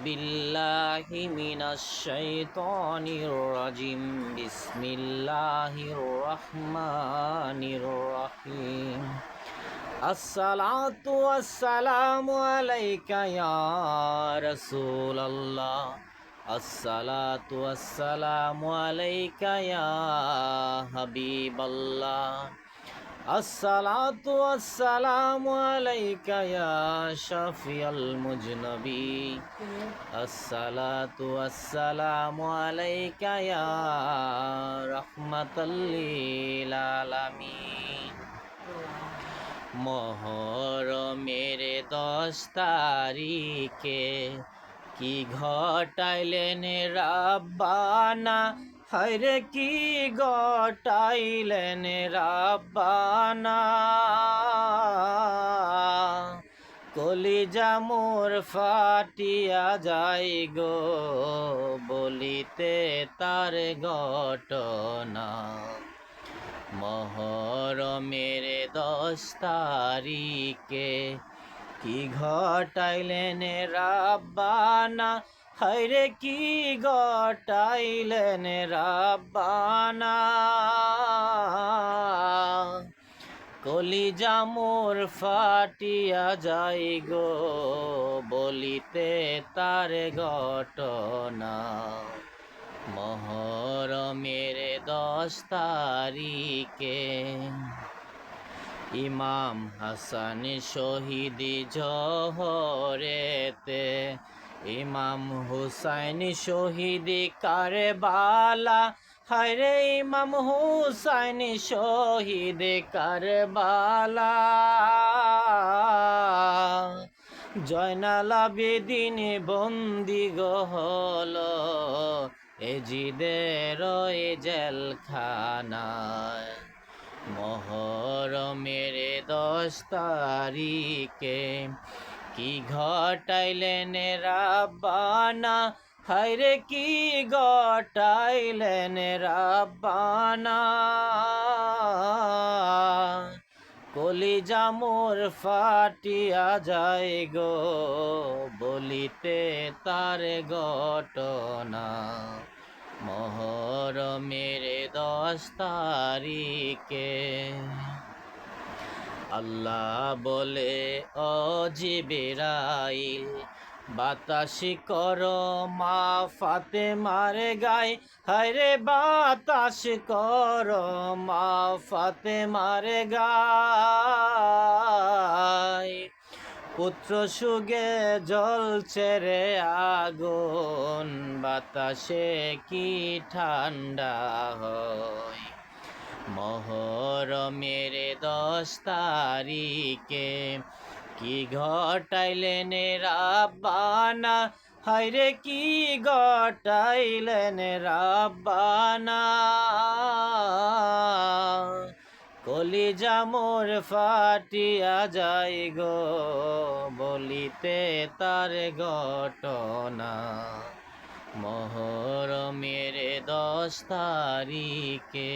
বিল্লাহি মিনাশ শাইতানির রাজিম। বিসমিল্লাহির রহমানির রহিম। আসসালাতু ওয়াসসালামু আলাইকা ইয়া রাসূলাল্লাহ। আসসালাতু ওয়াসসালামু আলাইকা ইয়া হাবিবাল্লাহ। আসসালাতু ওয়াসসালামু আলাইকা ইয়া শাফিয়াল মুজনবী। আসসালাতু ওয়াসসালামু আলাইকা ইয়া রাহমাতাল লিল আলামিন। মহরমের 10 তারিখে কি ঘটাইলেন রাব্বানা, হায়রে কি ঘটাইলেন রাব্বানা। কলিজা মোর ফাটিয়া যাই গো বলিতে তার ঘটনা। মহরমের 10 তারিখে কি ঘটাইলেন রাব্বানা, হায়রে কি ঘটাইলেন রাব্বানা। কলিজা মোর ফাটিয়া যাই গো বলিতে তার ঘটনা। মহরমের 10 তারিখে ইমাম হাসান শহীদ জোহরেতে, ইমাম হুসাইন শহীদ কারবালা, হায়রে ইমাম হুসাইন শহীদ কারবালা। জয়নাল আবেদিন বন্দি গো হলো এজিদের জেলখানায়। মহরমের 10 তারিখে কি ঘটাইলেন রাব্বানা, হায়রে কি ঘটাইলেন রাব্বানা। কলিজা মোর ফাটিয়া যায় গো বলিতে তার ঘটনা। মহরমের 10 তারিখে আল্লাহ বলে ও জিবরাইল, বাতাস করো মা ফাতেমার গায়ে, হায়রে বাতাস করো মা ফাতেমার গায়ে। পুত্র সুগে জ্বলছে রে আগুন, বাতাসে কি ঠান্ডা হয়। মহরমের 10 তারিখে কি ঘটাইলেন রাব্বানা, হায়রে কি ঘটাইলেন রাব্বানা। কলিজা মোর ফাটিয়া যাই গো বলিতে তার ঘটনা। মহরমের 10 তারিখে।